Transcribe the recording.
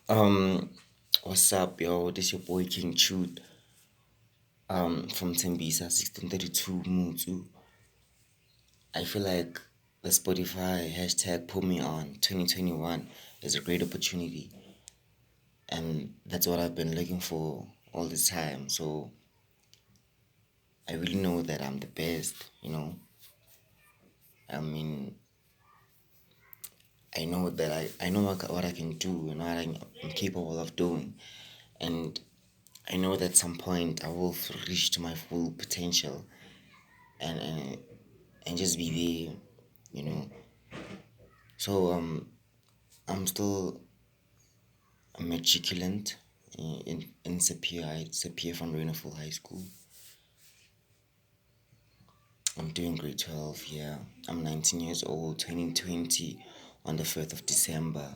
Um, what's up, yo? This your boy King Chute. From Tembisa 1632 Mutsu. I feel like the Spotify hashtag put me on 2021 is a great opportunity, and that's what I've been looking for all this time. So I really know that I'm the best. I mean, I know that I know what I can do and what I'm capable of doing, and I know that at some point I will reach to my full potential and and, and just be there, you know. So I'm still a matriculant in Sapir from Renaful High School. I'm doing grade 12. Yeah, I'm 19 years old, turning 20 on the 1st of December.